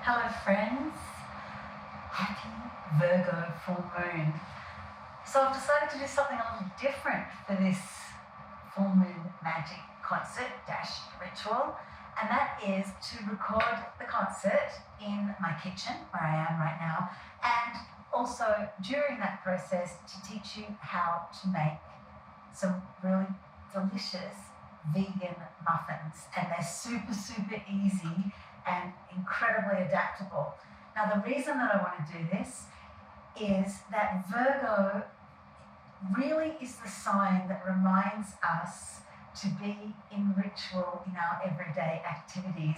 Hello friends, happy Virgo full moon. So I've decided to do something a little different for this full moon magic concert / ritual, and that is to record the concert in my kitchen where I am right now, and also during that process to teach you how to make some really delicious vegan muffins, and they're super easy and incredibly adaptable. Now the reason that I want to do this is that Virgo really is the sign that reminds us to be in ritual in our everyday activities.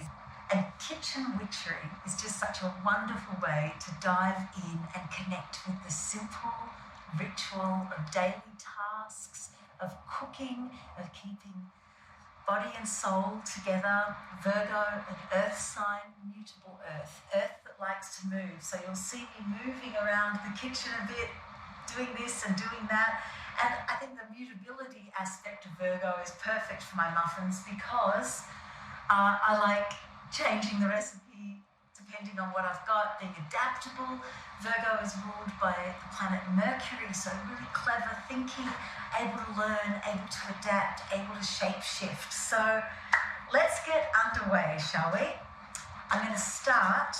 And kitchen witchery is just such a wonderful way to dive in and connect with the simple ritual of daily tasks, of cooking, of keeping body and soul together. Virgo, an earth sign, mutable earth that likes to move. So you'll see me moving around the kitchen a bit, doing this and doing that. And I think the mutability aspect of Virgo is perfect for my muffins because I like changing the recipe depending on what I've got, being adaptable. Virgo is ruled by the planet Mercury, so really clever thinking, able to learn, able to adapt, able to shape shift. So let's get underway, shall we? I'm going to start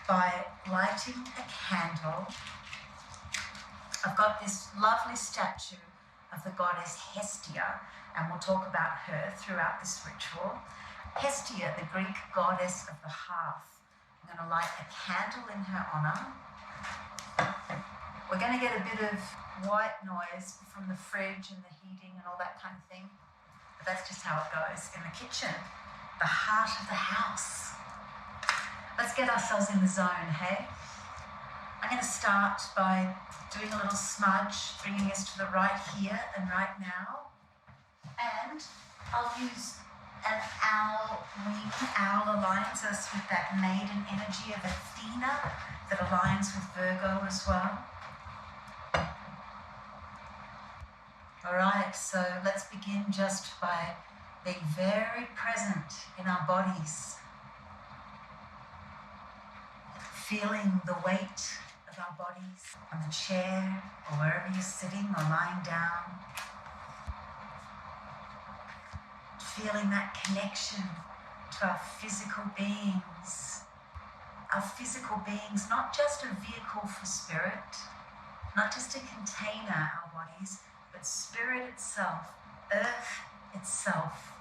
by lighting a candle. I've got this lovely statue of the goddess Hestia, and we'll talk about her throughout this ritual. Hestia, the Greek goddess of the hearth. I'm going to light a candle in her honor. We're going to get a bit of white noise from the fridge and the heating and all that kind of thing. But that's just how it goes in the kitchen, the heart of the house. Let's get ourselves in the zone, hey? I'm going to start by doing a little smudge, bringing us to the right here and right now. And I'll use an owl wing. Owl aligns us with that maiden energy of Athena that aligns with Virgo as well. All right, so let's begin just by being very present in our bodies, feeling the weight of our bodies on the chair or wherever you're sitting or lying down. Feeling that connection to our physical beings. Our physical beings, not just a vehicle for spirit, not just a container, our bodies, but spirit itself, earth itself.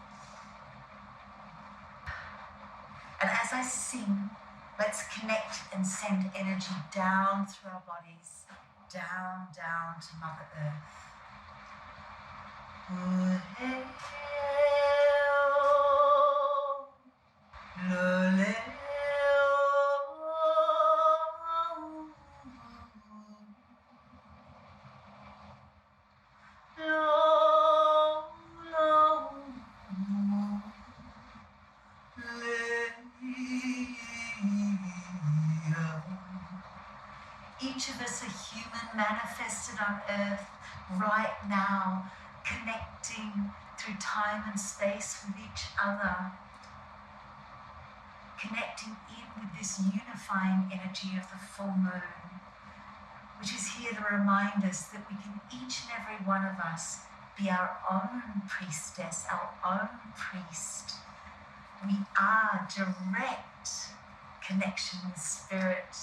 And as I sing, let's connect and send energy down through our bodies, down to Mother Earth. Each of us are human, manifested on earth right now, connecting through time and space with each other, connecting in with this unifying energy of the full moon, which is here to remind us that we can, each and every one of us, be our own priestess, our own priest. We are direct connection with spirit.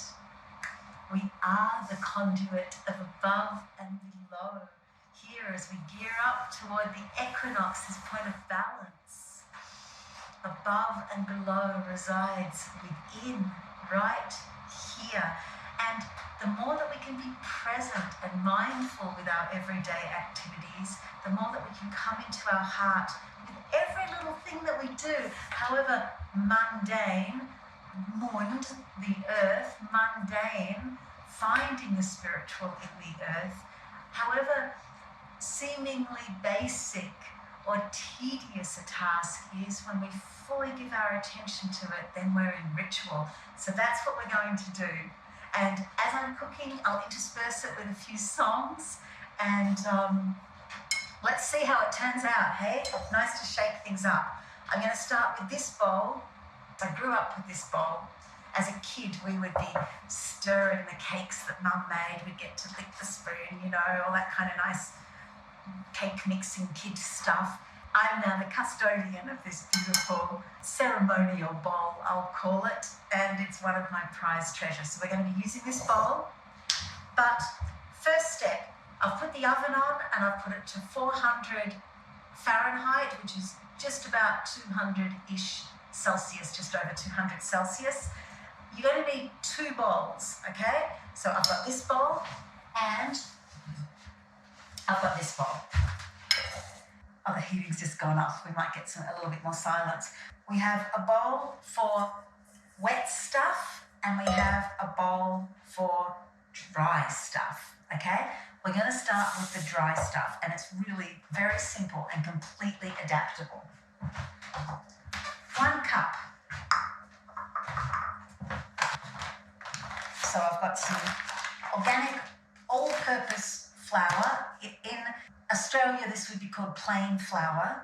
We are the conduit of above and below. Here, as we gear up toward the equinox, this point of balance, above and below resides within, right here. And the more that we can be present and mindful with our everyday activities, the more that we can come into our heart with every little thing that we do, however mundane, mund, the earth, mundane, finding the spiritual in the earth, however seemingly basic or tedious a task is, when we fully give our attention to it, then we're in ritual. So that's what we're going to do. And as I'm cooking, I'll intersperse it with a few songs, and let's see how it turns out, hey? Nice to shake things up. I'm going to start with this bowl. I grew up with this bowl, as a kid, we would be stirring the cakes that Mum made. We'd get to lick the spoon, you know, all that kind of nice cake mixing kid stuff. I'm now the custodian of this beautiful ceremonial bowl, I'll call it, and it's one of my prized treasures. So we're going to be using this bowl, but first step, I've put the oven on and I've put it to 400 Fahrenheit, which is just about 200-ish Celsius, just over 200 Celsius. You're going to need 2 bowls, okay? So I've got this bowl and I've got this bowl. Oh, the heating's just gone off. We might get a little bit more silence. We have a bowl for wet stuff and we have a bowl for dry stuff, okay? We're going to start with the dry stuff, and it's really very simple and completely adaptable. 1 cup. So I've got some organic all-purpose flour. In Australia, this would be called plain flour.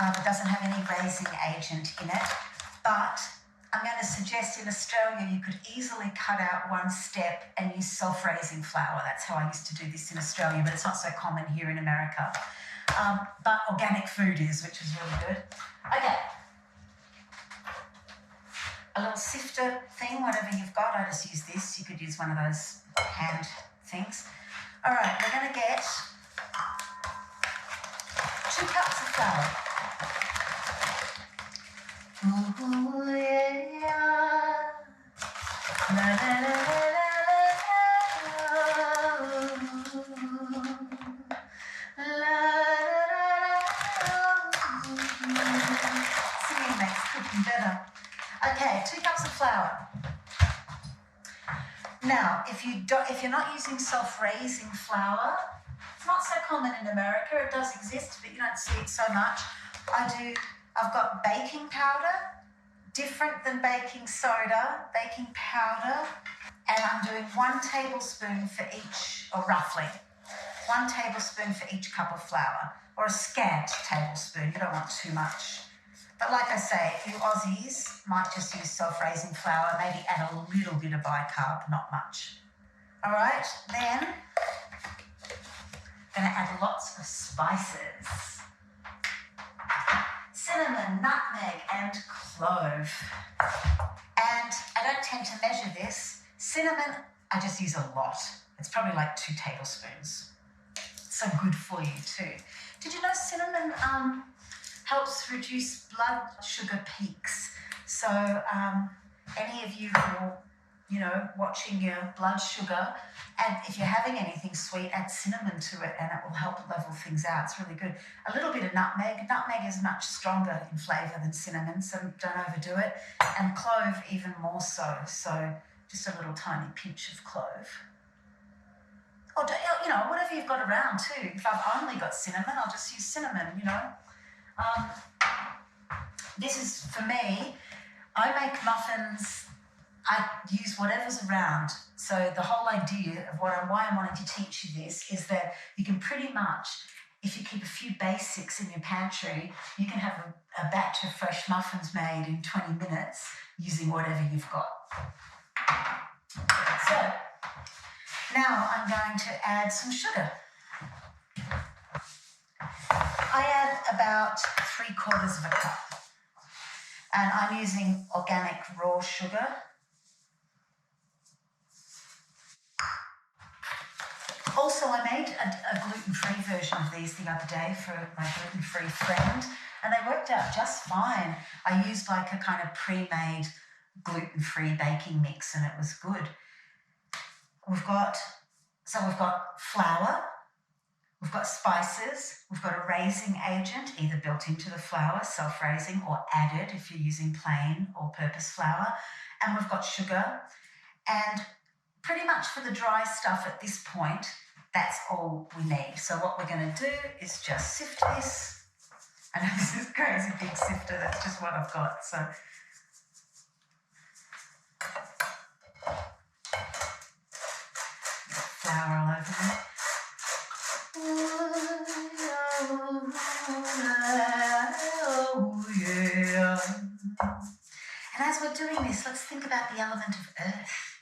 It doesn't have any raising agent in it, but I'm going to suggest in Australia you could easily cut out 1 step and use self-raising flour. That's how I used to do this in Australia, but it's not so common here in America. But organic food is, which is really good. Okay. A little sifter thing, whatever you've got. I just use this. You could use one of those hand things. All right, we're going to get 2 cups of flour. Ooh, yeah. La, la, la, la, la, la. Singing makes cooking better. Okay, 2 cups of flour. Now, if you're not using self-raising flour, it's not so common in America. It does exist, but you don't see it so much. I've got baking powder, different than baking soda, baking powder, and I'm doing 1 tablespoon for each, or roughly, 1 tablespoon for each cup of flour, or a scant tablespoon. You don't want too much. But like I say, you Aussies might just use self-raising flour, maybe add a little bit of bicarb, not much. All right, then I'm going to add lots of spices. Cinnamon, nutmeg, and clove. And I don't tend to measure this. Cinnamon, I just use a lot. It's probably like 2 tablespoons. So good for you too. Did you know cinnamon helps reduce blood sugar peaks? So any of you who are, watching your blood sugar, and if you're having anything sweet, add cinnamon to it and it will help level things out. It's really good. A little bit of nutmeg. Nutmeg is much stronger in flavour than cinnamon, so don't overdo it. And clove even more so. So just a little tiny pinch of clove. Or, whatever you've got around too. If I've only got cinnamon, I'll just use cinnamon, This is, for me, I make muffins. I use whatever's around. So the whole idea of why I'm wanting to teach you this is that you can pretty much, if you keep a few basics in your pantry, you can have a batch of fresh muffins made in 20 minutes using whatever you've got. So now I'm going to add some sugar. I add about 3/4 cup. And I'm using organic raw sugar. Also, I made a gluten-free version of these the other day for my gluten-free friend, and they worked out just fine. I used like a kind of pre-made gluten-free baking mix, and it was good. We've got flour, we've got spices, we've got a raising agent, either built into the flour, self-raising, or added if you're using plain all-purpose flour, and we've got sugar. And pretty much for the dry stuff at this point, that's all we need. So what we're going to do is just sift this. I know this is a crazy big sifter, that's just what I've got. So flour all over me. Oh yeah. And And as we're doing this, let's think about the element of earth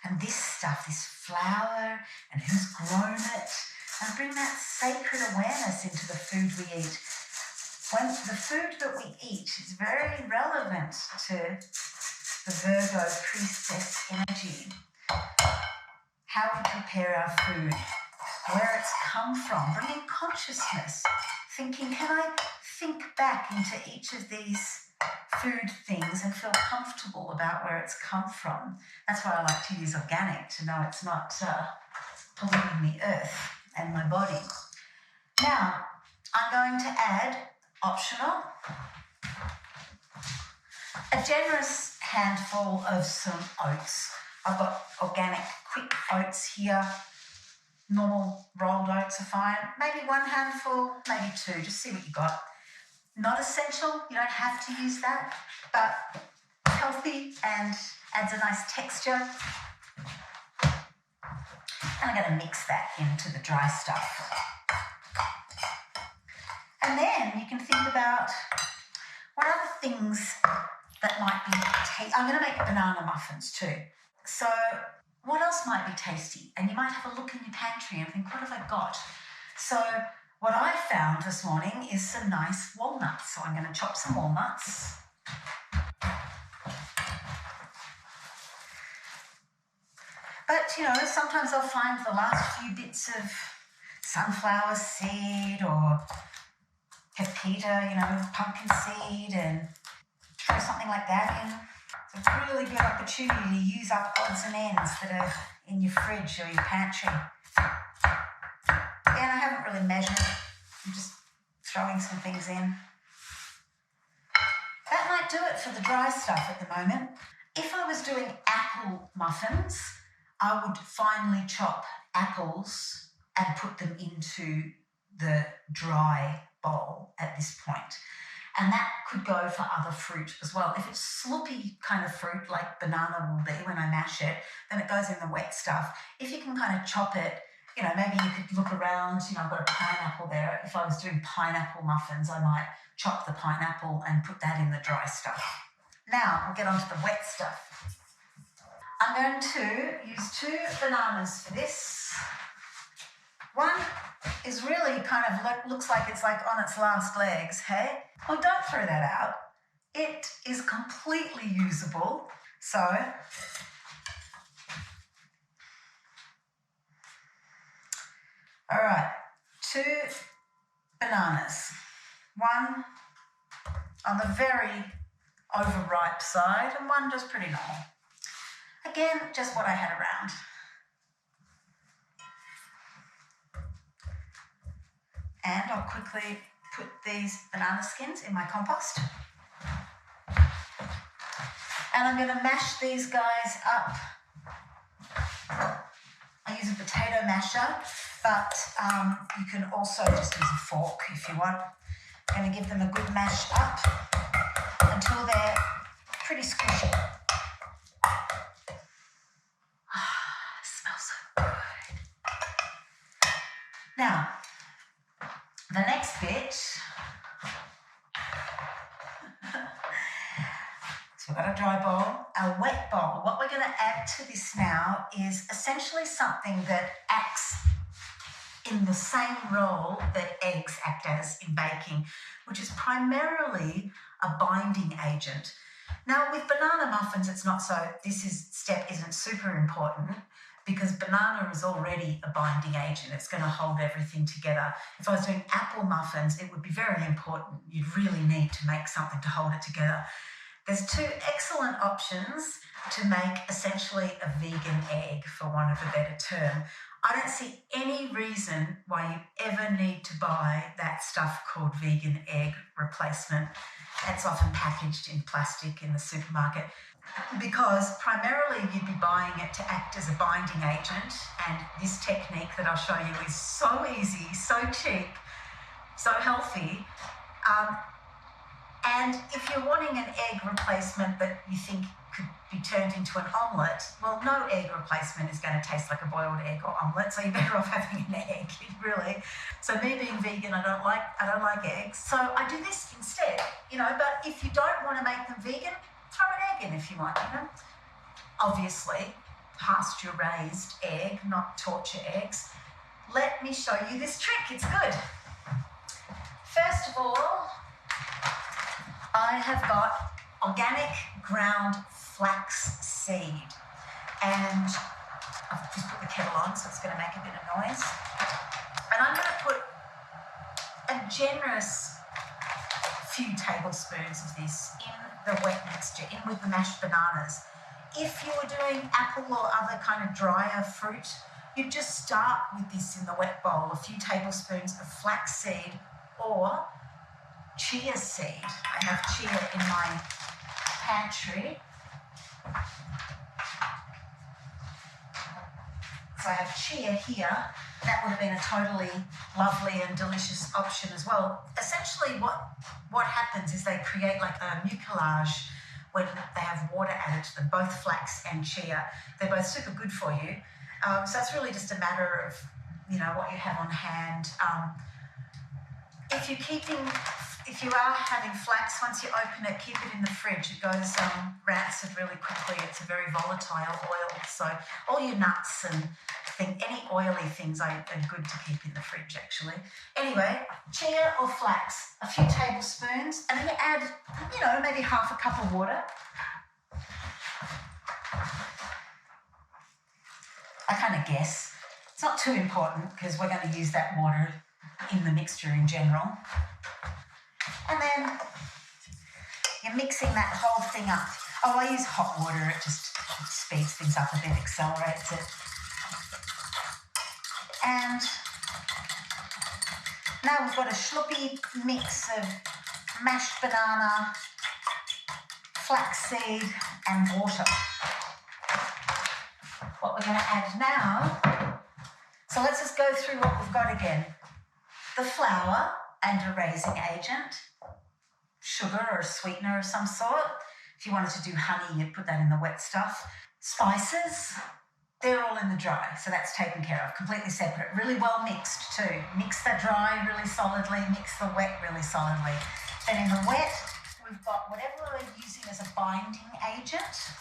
and this stuff, this flower, and who's grown it, and bring that sacred awareness into the food we eat. When the food that we eat is very relevant to the Virgo priestess energy. How we prepare our food, where it's come from, bringing consciousness, thinking, can I think back into each of these food things and feel comfortable about where it's come from? That's why I like to use organic, to know it's not polluting the earth and my body. Now, I'm going to add, optional, a generous handful of some oats. I've got organic quick oats here. Normal rolled oats are fine. Maybe one handful, maybe two, just see what you got. Not essential, you don't have to use that, but healthy and adds a nice texture. And I'm going to mix that into the dry stuff. And then you can think about what other things that might be tasty. I'm going to make banana muffins too. So what else might be tasty? And you might have a look in your pantry and think, what have I got? So what I found this morning is some nice walnuts. So I'm going to chop some walnuts. But, you know, sometimes I'll find the last few bits of sunflower seed or pepita, you know, pumpkin seed, and throw something like that in. It's a really good opportunity to use up odds and ends that are in your fridge or your pantry. Again, I haven't really measured. I'm just throwing some things in. That might do it for the dry stuff at the moment. If I was doing apple muffins, I would finely chop apples and put them into the dry bowl at this point. And that could go for other fruit as well. If it's sloppy kind of fruit like banana will be when I mash it, then it goes in the wet stuff. If you can kind of chop it, you know, maybe you could look around, you know, I've got a pineapple there. If I was doing pineapple muffins, I might chop the pineapple and put that in the dry stuff. Now we'll get on to the wet stuff. I'm going to use 2 bananas for this. One is really kind of looks like it's like on its last legs, hey? Well, don't throw that out. It is completely usable. So, all right, 2 bananas. One on the very overripe side and one just pretty normal. Again, just what I had around. And I'll quickly put these banana skins in my compost. And I'm going to mash these guys up. I use a potato masher, but you can also just use a fork if you want. I'm going to give them a good mash up until they're pretty squishy. Smells so good. Now, the next bit, so we've got a dry bowl, a wet bowl. What we're going to add to this now is essentially something that acts in the same role that eggs act as in baking, which is primarily a binding agent. Now with banana muffins, it's not so, step isn't super important, because banana is already a binding agent. It's going to hold everything together. If I was doing apple muffins, it would be very important. You'd really need to make something to hold it together. There's 2 excellent options to make essentially a vegan egg, for want of a better term. I don't see any reason why you ever need to buy that stuff called vegan egg replacement. It's often packaged in plastic in the supermarket, because primarily you'd be buying it to act as a binding agent, and this technique that I'll show you is so easy, so cheap, so healthy. And if you're wanting an egg replacement that you think could be turned into an omelette, well, no egg replacement is going to taste like a boiled egg or omelette, so you're better off having an egg, really. So me being vegan, I don't like eggs, so I do this instead, you know. But if you don't want to make them vegan, throw an egg egg in if you want, you know. Obviously, pasture-raised egg, not torture eggs. Let me show you this trick. It's good. First of all, I have got organic ground flax seed, and I've just put the kettle on, so it's going to make a bit of noise. And I'm going to put a generous few tablespoons of this in the wet mixture, in with the mashed bananas. If you were doing apple or other kind of drier fruit, you just start with this in the wet bowl, a few tablespoons of flax seed or chia seed. I have chia in my pantry. So I have chia here. That would have been a totally lovely and delicious option as well. Essentially what happens is they create like a mucilage when they have water added to them, both flax and chia. They're both super good for you. So it's really just a matter of, you know, what you have on hand. If you are having flax, once you open it, keep it in the fridge. It goes rancid really quickly. It's a very volatile oil. So all your nuts and any oily things are good to keep in the fridge, actually. Anyway, chia or flax, a few tablespoons, and then you add, you know, maybe half a cup of water. I kind of guess. It's not too important because we're going to use that water in the mixture in general. And then you're mixing that whole thing up. Oh, I use hot water. It just speeds things up a bit, accelerates it. And now we've got a schloppy mix of mashed banana, flaxseed, and water. What we're going to add now, so let's just go through what we've got again. The flour and a raising agent, sugar or a sweetener of some sort. If you wanted to do honey, you'd put that in the wet stuff. Spices, they're all in the dry, so that's taken care of, completely separate. Really well mixed too. Mix the dry really solidly, mix the wet really solidly. Then in the wet, we've got whatever we're using as a binding agent,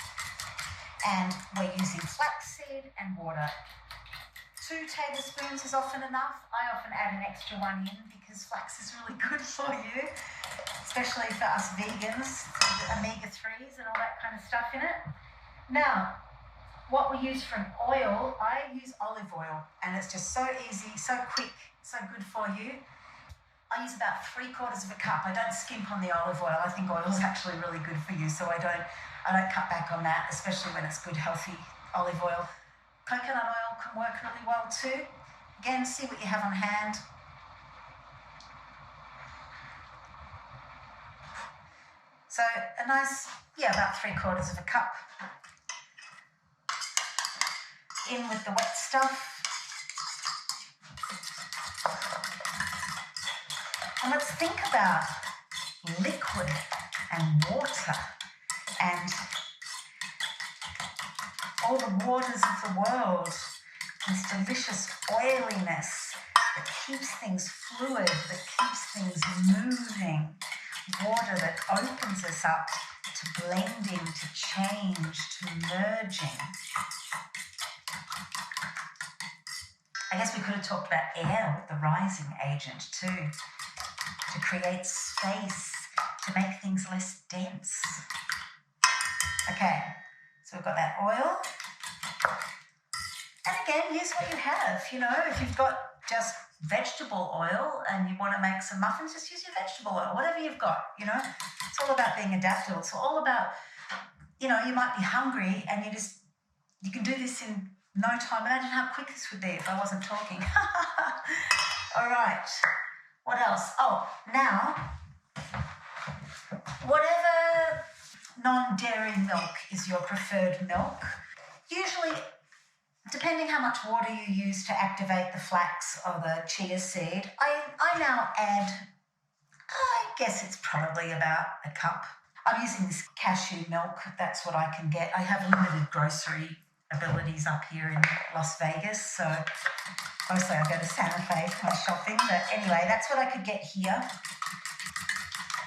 and we're using flaxseed and water. 2 tablespoons is often enough. I often add an extra one in because flax is really good for you, especially for us vegans, omega-3s and all that kind of stuff in it. Now, what we use from oil, I use olive oil, and it's just so easy, so quick, so good for you. I use about 3/4 of a cup. I don't skimp on the olive oil. I think oil is actually really good for you, so I don't cut back on that, especially when it's good, healthy olive oil. Coconut oil can work really well too. Again, see what you have on hand. So a nice, about 3/4 of a cup. In with the wet stuff. And let's think about liquid and water and all the waters of the world, this delicious oiliness that keeps things fluid, that keeps things moving, water that opens us up to blending, to change, to merging. I guess we could have talked about air with the rising agent too, to create space, to make things less dense. Okay, so we've got that oil. And again, use what you have. You know, if you've got just vegetable oil and you want to make some muffins, just use your vegetable oil, whatever you've got, you know. It's all about being adaptable. It's all about, you know, you might be hungry and you can do this in no time. Imagine how quick this would be if I wasn't talking. All right. What else? Oh, now, whatever non-dairy milk is your preferred milk, usually, depending how much water you use to activate the flax or the chia seed, I now add, I guess it's probably about a cup. I'm using this cashew milk. That's what I can get. I have limited grocery abilities up here in Las Vegas, so mostly I go to Santa Fe for my shopping, but anyway, that's what I could get here.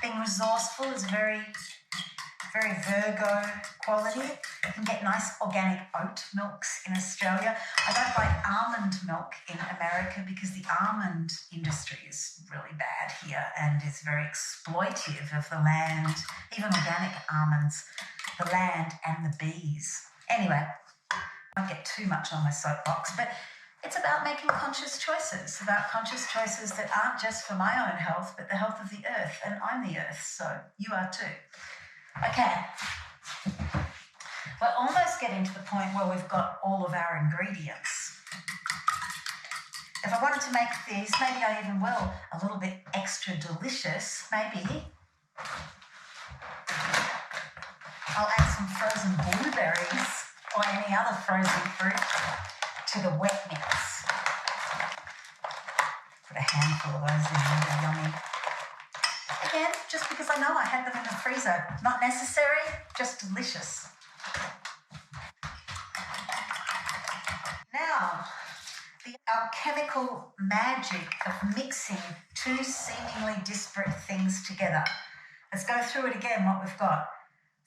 Being resourceful is very very Virgo quality. You can get nice organic oat milks in Australia. I don't like almond milk in America because the almond industry is really bad here and is very exploitive of the land, even organic almonds, the land and the bees. Anyway, I won't get too much on my soapbox, but it's about making conscious choices, that aren't just for my own health, but the health of the earth. And I'm the earth, so you are too. Okay. We're almost getting to the point where we've got all of our ingredients. If I wanted to make these, maybe I even will, a little bit extra delicious, maybe I'll add some frozen blueberries or any other frozen fruit to the wet mix. Put a handful of those in there, they're yummy. Again, just because I know I had them in the freezer. Not necessary, just delicious. Now, the alchemical magic of mixing two seemingly disparate things together. Let's go through it again, what we've got.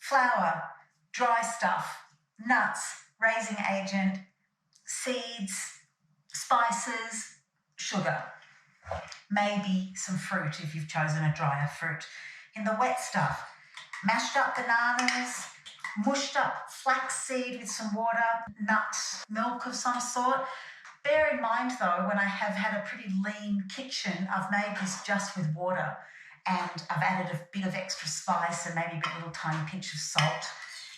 Flour, dry stuff, nuts, raising agent, seeds, spices, sugar. Maybe some fruit if you've chosen a drier fruit. In the wet stuff, mashed up bananas, mushed up flaxseed with some water, nuts, milk of some sort. Bear in mind though, when I have had a pretty lean kitchen, I've made this just with water and I've added a bit of extra spice and maybe a little tiny pinch of salt.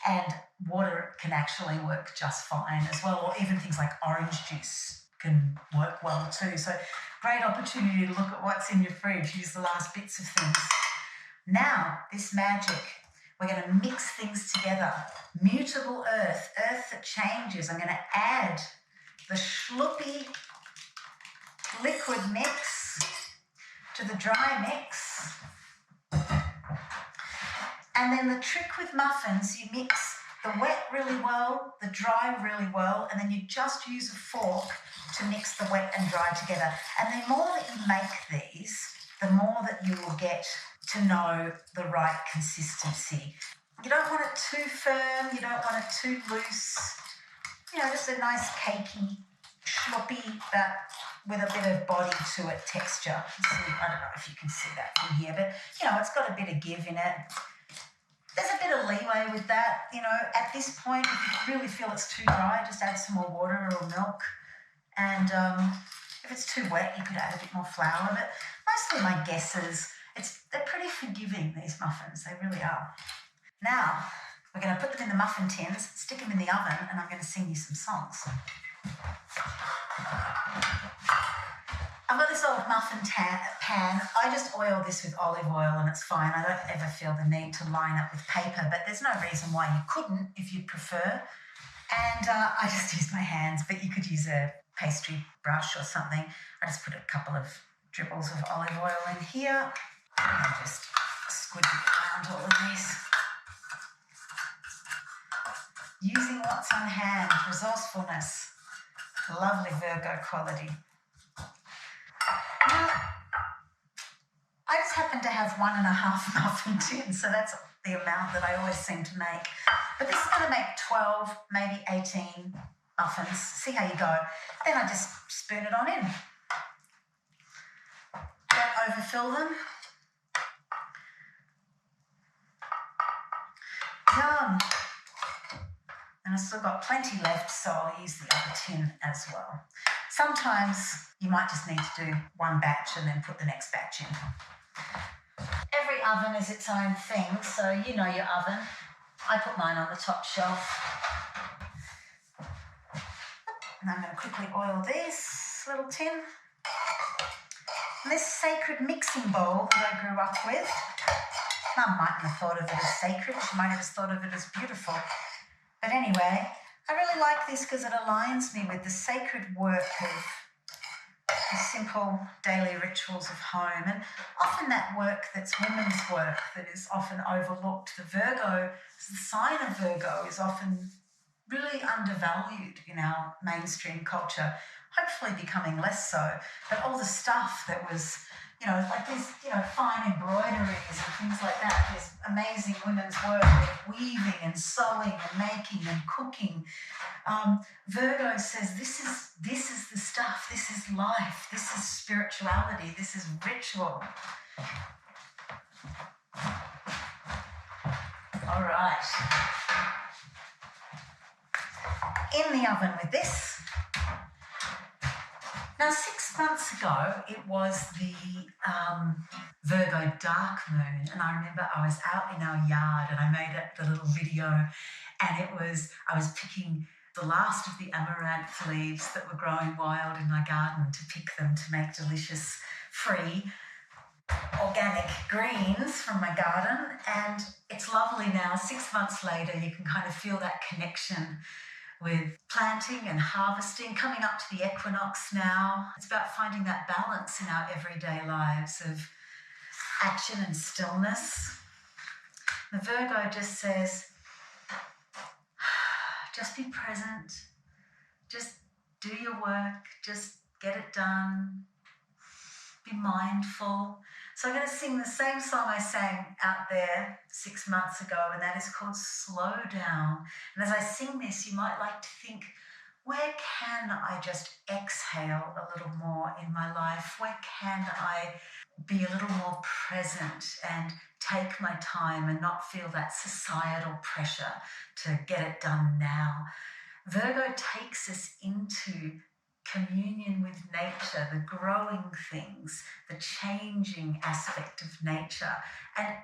And water can actually work just fine as well, or even things like orange juice can work well too. So great opportunity to look at what's in your fridge, use the last bits of things. Now, this magic, we're going to mix things together. Mutable earth, earth that changes. I'm going to add the schloopy liquid mix to the dry mix. And then the trick with muffins, you mix the wet really well, the dry really well, and then you just use a fork to mix the wet and dry together. And the more that you make these, the more that you will get to know the right consistency. You don't want it too firm, you don't want it too loose. You know, just a nice cakey, sloppy, but with a bit of body to it texture. See, I don't know if you can see that from here, but, you know, it's got a bit of give in it. There's a bit of leeway with that. You know, at this point, if you really feel it's too dry, just add some more water or milk. And if it's too wet, you could add a bit more flour. But mostly my guess is they're pretty forgiving, these muffins. They really are. Now, we're going to put them in the muffin tins, stick them in the oven, and I'm going to sing you some songs. I've got this old muffin pan. I just oil this with olive oil and it's fine. I don't ever feel the need to line up with paper, but there's no reason why you couldn't if you'd prefer. And I just use my hands, but you could use a pastry brush or something. I just put a couple of dribbles of olive oil in here and just squidge it around all of these. Using what's on hand, resourcefulness, lovely Virgo quality. Now, I just happen to have 1.5 muffin tins, so that's the amount that I always seem to make. But this is going to make 12, maybe 18 muffins. See how you go. Then I just spoon it on in. Don't overfill them. Yum. And I've still got plenty left, so I'll use the other tin as well. Sometimes you might just need to do one batch and then put the next batch in. Every oven is its own thing, so you know your oven. I put mine on the top shelf. And I'm going to quickly oil this little tin. And this sacred mixing bowl that I grew up with, Mum mightn't have thought of it as sacred, she might have just thought of it as beautiful. But anyway, I really like this because it aligns me with the sacred work of the simple daily rituals of home, and often that work that's women's work that is often overlooked. The sign of Virgo is often really undervalued in our mainstream culture, hopefully becoming less so. But all the stuff that was, like these, fine embroideries and things like that, there's amazing women's work with weaving and sewing and making and cooking. Virgo says this is the stuff, this is life, this is spirituality, this is ritual. All right. In the oven with this. Now, 6 months ago, it was the Virgo dark moon, and I remember I was out in our yard and I made the little video, and I was picking the last of the amaranth leaves that were growing wild in my garden to pick them to make delicious, free, organic greens from my garden. And it's lovely now. 6 months later, you can kind of feel that connection with planting and harvesting, coming up to the equinox now. It's about finding that balance in our everyday lives of action and stillness. The Virgo just says, just be present, just do your work, just get it done, be mindful. So I'm going to sing the same song I sang out there 6 months ago, and that is called Slow Down. And as I sing this, you might like to think, where can I just exhale a little more in my life? Where can I be a little more present and take my time and not feel that societal pressure to get it done now? Virgo takes us into communion with nature, the growing things, the changing aspect of nature. And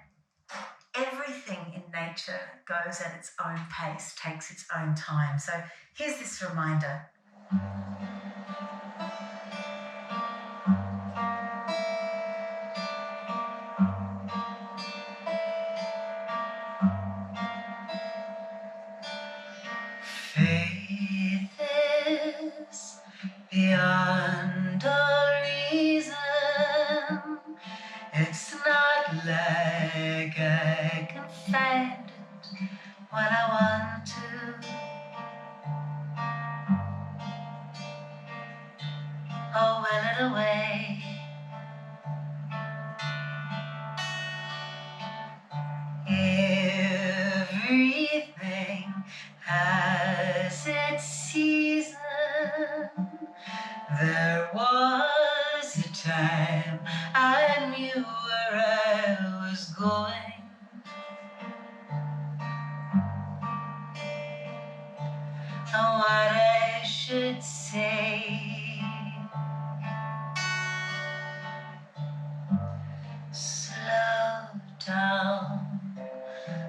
everything in nature goes at its own pace, takes its own time. So here's this reminder. Faith is beyond all reason. It's not like I can find it when I want to. Oh, will it away. Everything has its season. There was a time I knew where I was going. And what I should say. Slow down,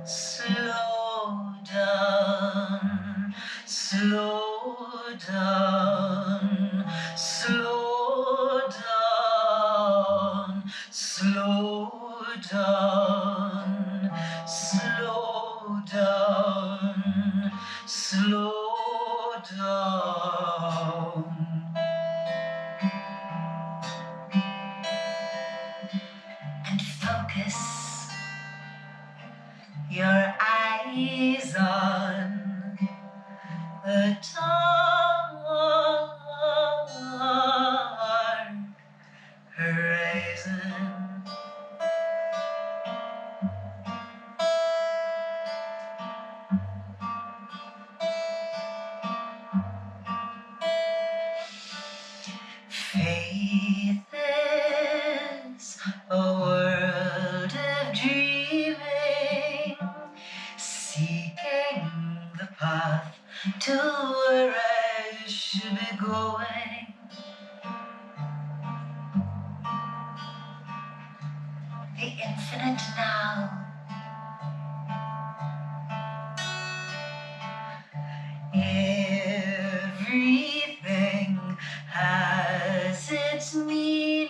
slow down, slow down, slow down, slow down, slow down, slow down. And focus your eyes on the dark horizon. Faith is a world of dreaming, seeking the path to where I should be going. The infinite now. Everything has its meaning.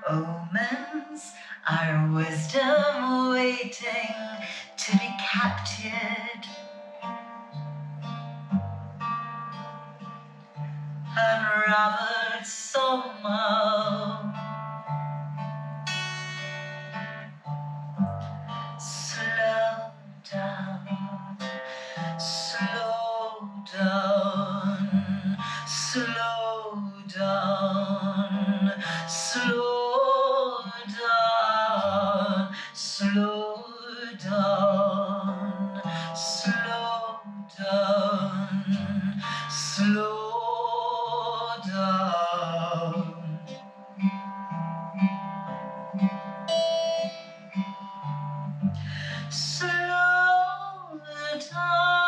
Omens are wisdom waiting to be captured. Unraveled somehow. Slow down, slow down, slow down, slow down, slow down, slow down, slow down. Slow down, slow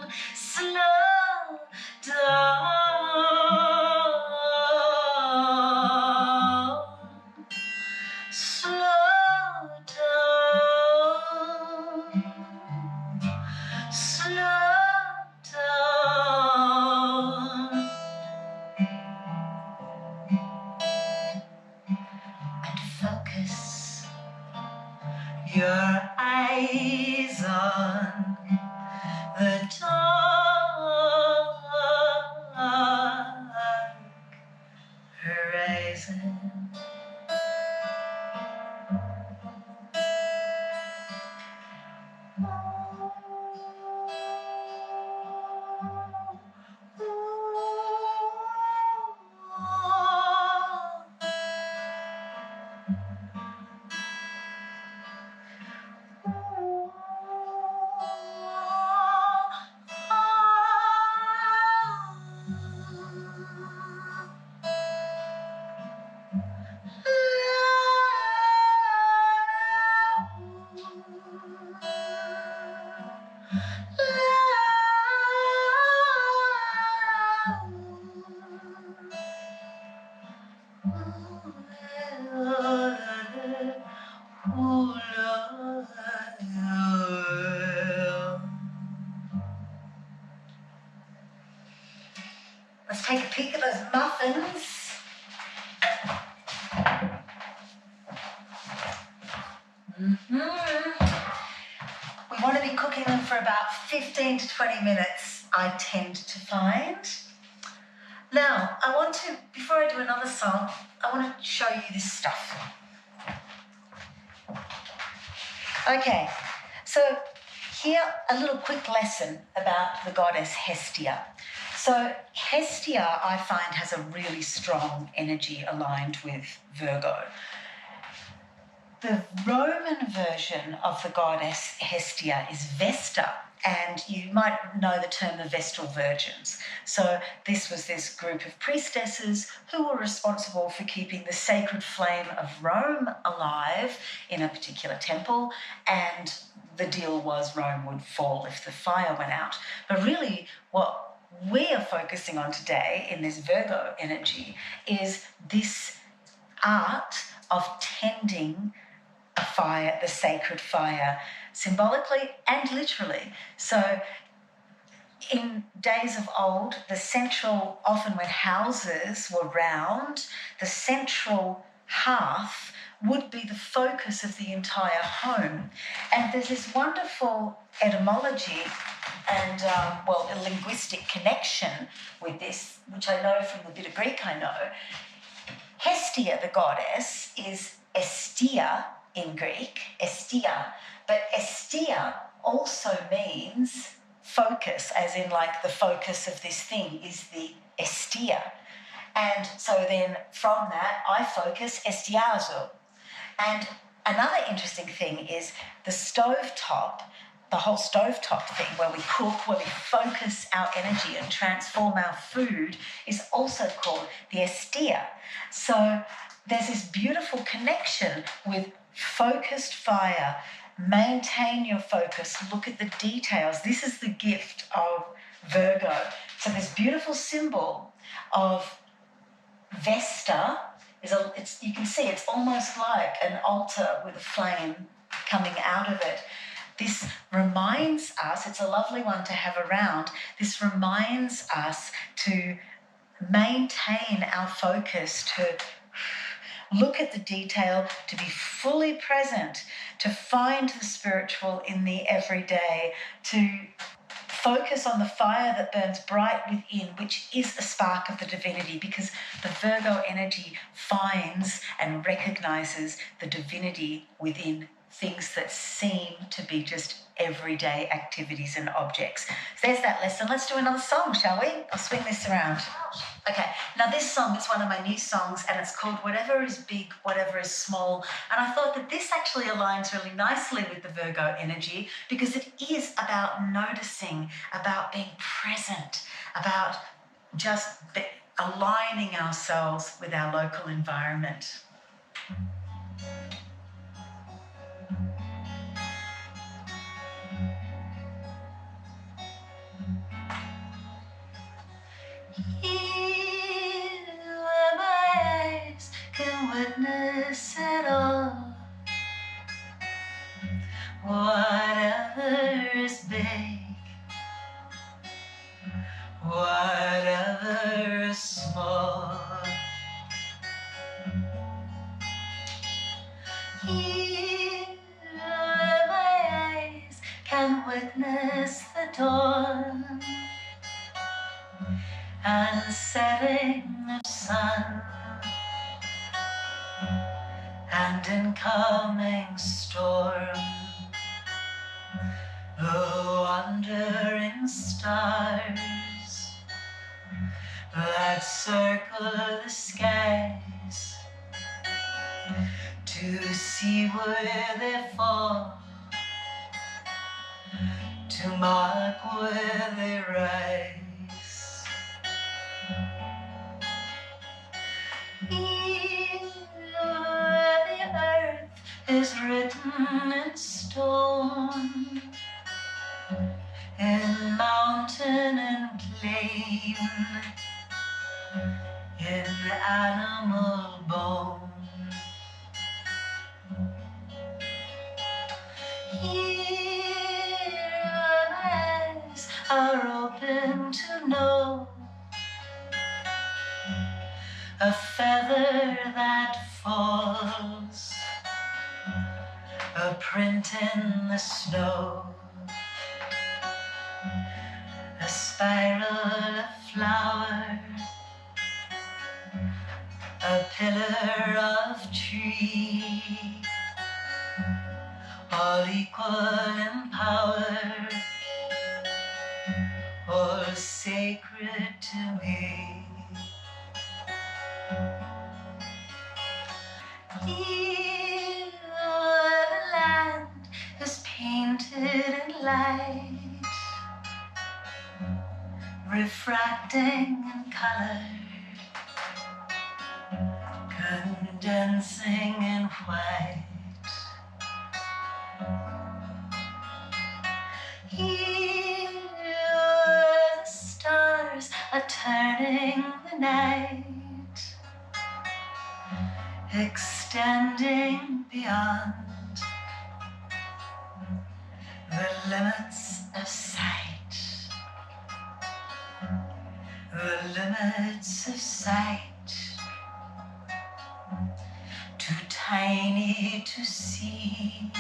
down, slow down, slow down, and focus your eyes on the dark horizon. Let's take a peek at those muffins. We want to be cooking them for about 15 to 20 minutes, I tend to find. Now, before I do another song, I want to show you this stuff. Okay, so here a little quick lesson about the goddess Hestia. So Hestia, I find, has a really strong energy aligned with Virgo. The Roman version of the goddess Hestia is Vesta, and you might know the term the Vestal Virgins. So this was this group of priestesses who were responsible for keeping the sacred flame of Rome alive in a particular temple, and the deal was Rome would fall if the fire went out. But really what we are focusing on today in this Virgo energy is this art of tending a fire, the sacred fire, symbolically and literally. So in days of old, often when houses were round, the central hearth would be the focus of the entire home. And there's this wonderful etymology and, a linguistic connection with this, which I know from the bit of Greek I know. Hestia, the goddess, is estia in Greek, estia, but estia also means focus, as in like the focus of this thing is the estia. And so then from that, I focus estiazo. And another interesting thing is the stovetop, the whole stovetop thing where we cook, where we focus our energy and transform our food is also called the estia. So there's this beautiful connection with focused fire. Maintain your focus, look at the details. This is the gift of Virgo. So this beautiful symbol of Vesta you can see it's almost like an altar with a flame coming out of it. This reminds us, it's a lovely one to have around, this reminds us to maintain our focus, to look at the detail, to be fully present, to find the spiritual in the everyday, to focus on the fire that burns bright within, which is a spark of the divinity, because the Virgo energy finds and recognizes the divinity within things that seem to be just everyday activities and objects. So there's that lesson. Let's do another song, shall we? I'll swing this around. Okay, now this song is one of my new songs and it's called Whatever is Big, Whatever is Small. And I thought that this actually aligns really nicely with the Virgo energy because it is about noticing, about being present, about just aligning ourselves with our local environment. Here where my eyes can witness it all. Whatever is big, whatever is small. Here where my eyes can witness the dawn and setting of sun and incoming storm. The wandering stars that circle the skies to see where they fall, to mark where they rise. Here where the earth is written in stone, in mountain and plain, in animal bone. Here our eyes are open to know a feather that falls, a print in the snow, a spiral of flower, a pillar of tree, all equal in power, all sacred to me. Here the land is painted in light, refracting in color, condensing in white. Here the stars are turning the night, extending beyond the limits of sight, the limits of sight, too tiny to see,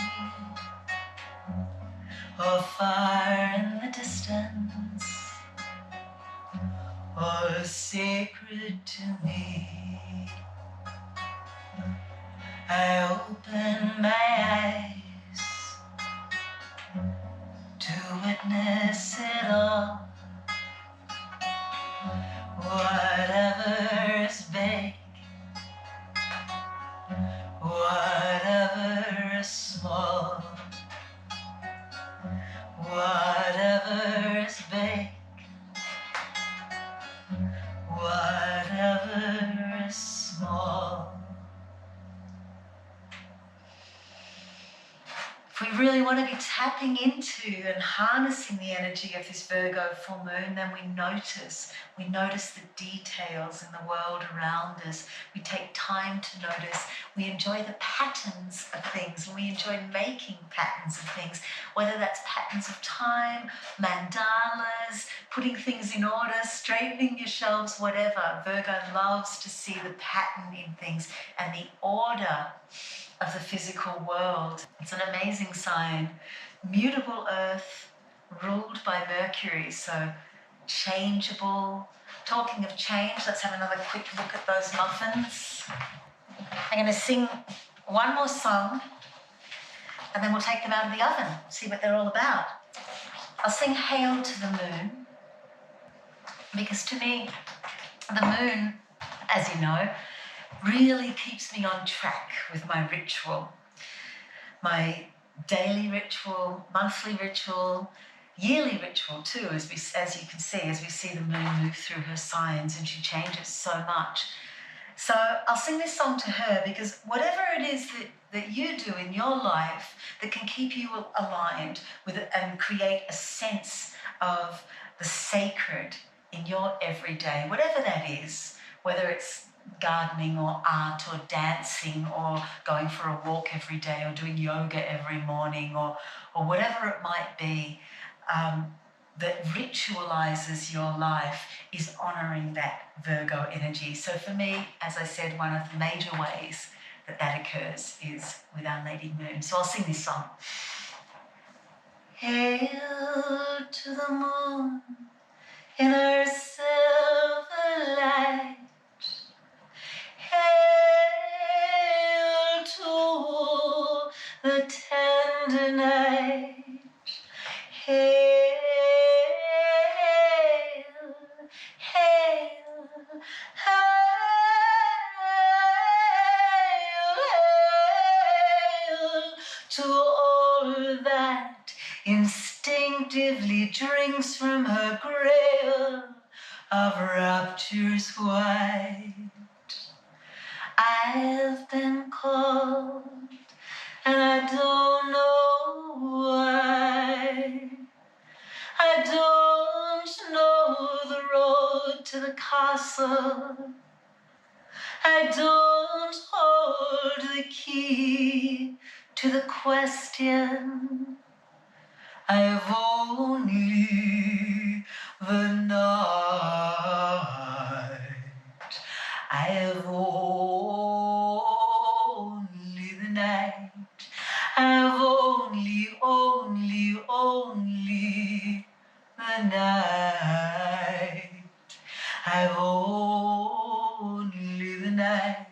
or far in the distance, or sacred to me. I open my eyes to witness it all. Whatever is big, whatever is small, whatever is big, whatever is small. If we really want to be tapping into and harnessing the energy of this Virgo full moon, then we notice the details in the world around us. We take time to notice. We enjoy the patterns of things, and we enjoy making patterns of things, whether that's patterns of time, mandalas, putting things in order, straightening your shelves, whatever. Virgo loves to see the pattern in things and the order of the physical world. It's an amazing sign. Mutable earth ruled by Mercury, so changeable. Talking of change, let's have another quick look at those muffins. I'm going to sing one more song and then we'll take them out of the oven, see what they're all about. I'll sing Hail to the Moon because to me The moon, as you know, really keeps me on track with my ritual. My daily ritual, monthly ritual, yearly ritual too, as you can see, as we see the moon move through her signs, and she changes so much. So I'll sing this song to her because whatever it is that you do in your life that can keep you aligned with it and create a sense of the sacred in your everyday, whatever that is, whether it's gardening or art or dancing or going for a walk every day or doing yoga every morning or whatever it might be, that ritualizes your life is honouring that Virgo energy. So for me, as I said, one of the major ways that occurs is with Our Lady Moon. So I'll sing this song. Hail to the moon in her silver light. Hail to the tender night. Hail, hail, hail to all that instinctively drinks from her grail of rapture's white. I've been called, and I don't know why. I don't know the road to the castle. I don't hold the key to the question. I've only the night. I've only the night. I've only the night. I've only the night.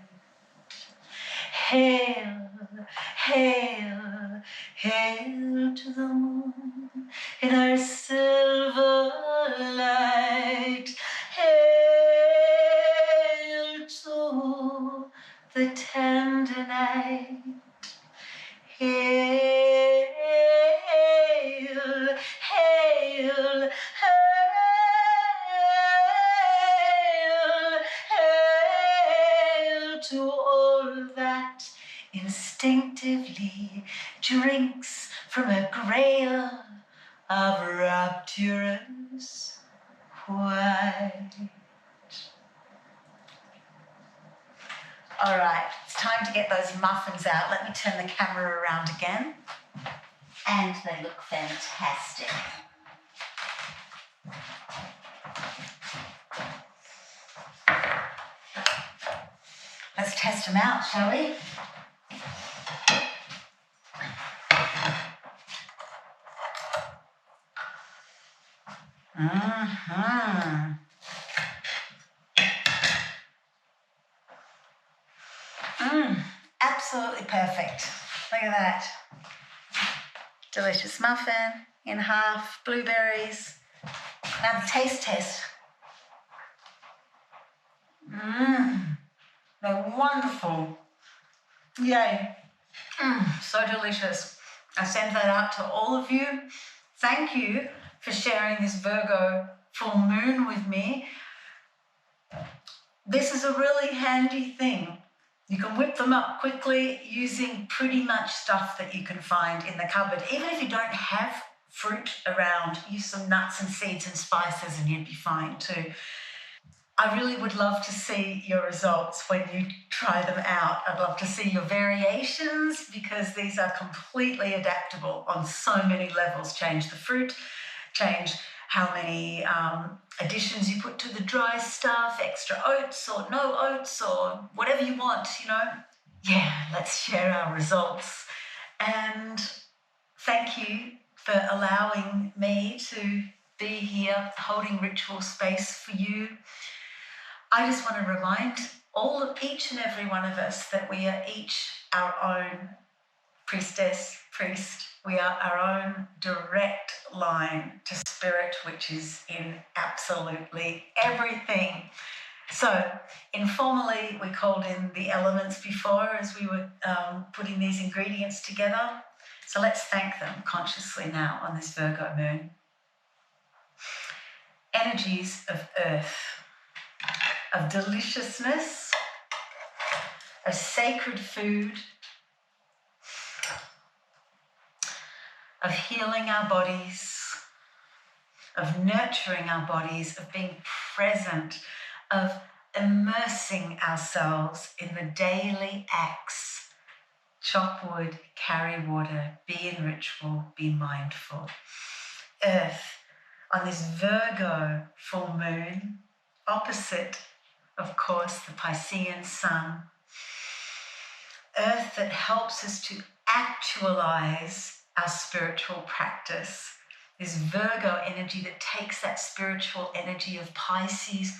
Hail, hail, hail to the moon in her silver light. Hail to the tender night. Hail, hail, hail, hail to all that instinctively drinks from a grail of rapturous white. All right, it's time to get those muffins out. Let me turn the camera around again. And they look fantastic. Let's test them out, shall we? Absolutely perfect. Look at that. Delicious muffin in half, blueberries. Now the taste test. They're wonderful. Yay. So delicious. I send that out to all of you. Thank you for sharing this Virgo full moon with me. This is a really handy thing. You can whip them up quickly using pretty much stuff that you can find in the cupboard. Even if you don't have fruit around, use some nuts and seeds and spices and you'd be fine too. I really would love to see your results when you try them out. I'd love to see your variations because these are completely adaptable on so many levels. Change the fruit, change how many additions you put to the dry stuff, extra oats or no oats or whatever you want, Yeah, let's share our results. And thank you for allowing me to be here holding ritual space for you. I just want to remind each and every one of us that we are each our own priestess, priest. We are our own direct line to spirit, which is in absolutely everything. So informally, we called in the elements before as we were putting these ingredients together. So let's thank them consciously now on this Virgo moon. Energies of earth, of deliciousness, of sacred food, of healing our bodies, of nurturing our bodies, of being present, of immersing ourselves in the daily acts. Chop wood, carry water, be in ritual, be mindful. Earth, on this Virgo full moon, opposite, of course, the Piscean sun. Earth that helps us to actualize our spiritual practice. This Virgo energy that takes that spiritual energy of Pisces,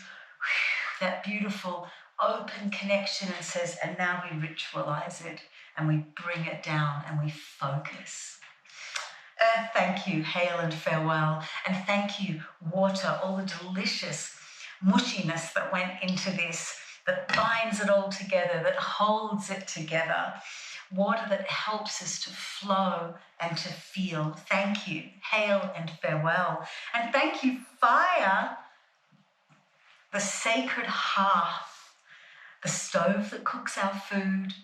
that beautiful open connection, and says, and now we ritualize it and we bring it down and we focus. Earth, thank you, hail and farewell. And thank you, water, all the delicious mushiness that went into this, that binds it all together, that holds it together. Water that helps us to flow and to feel. Thank you, hail and farewell. And thank you, fire, the sacred hearth, the stove that cooks our food,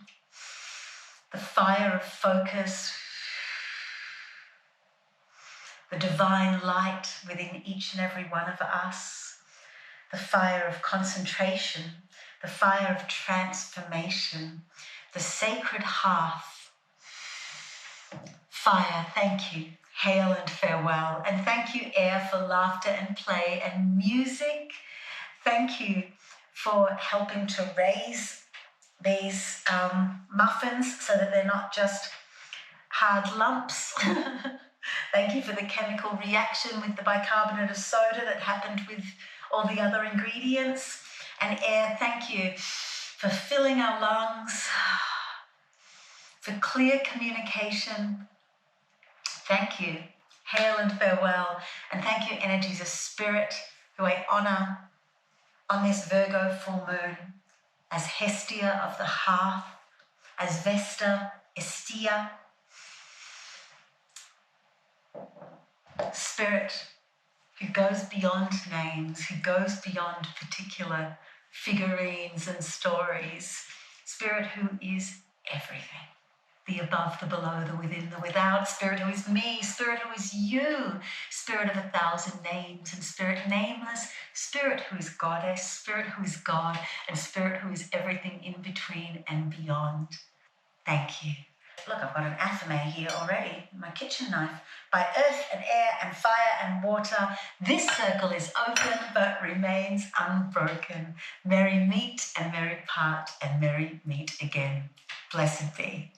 the fire of focus, the divine light within each and every one of us, the fire of concentration, the fire of transformation, the sacred hearth. Fire, thank you, hail and farewell. And thank you, air, for laughter and play and music. Thank you for helping to raise these muffins so that they're not just hard lumps. Thank you for the chemical reaction with the bicarbonate of soda that happened with all the other ingredients. And air, thank you for filling our lungs, for clear communication. Thank you, hail and farewell. And thank you, energies of spirit, who I honour on this Virgo full moon as Hestia of the hearth, as Vesta, Estia. Spirit who goes beyond names, who goes beyond particular figurines and stories. Spirit who is everything. The above, the below, the within, the without. Spirit who is me, Spirit who is you. Spirit of 1,000 names and Spirit nameless. Spirit who is goddess, Spirit who is God, and Spirit who is everything in between and beyond. Thank you. Look, I've got an athame here already, my kitchen knife. By earth and air and fire and water, this circle is open but remains unbroken. Merry meet and merry part and merry meet again. Blessed be.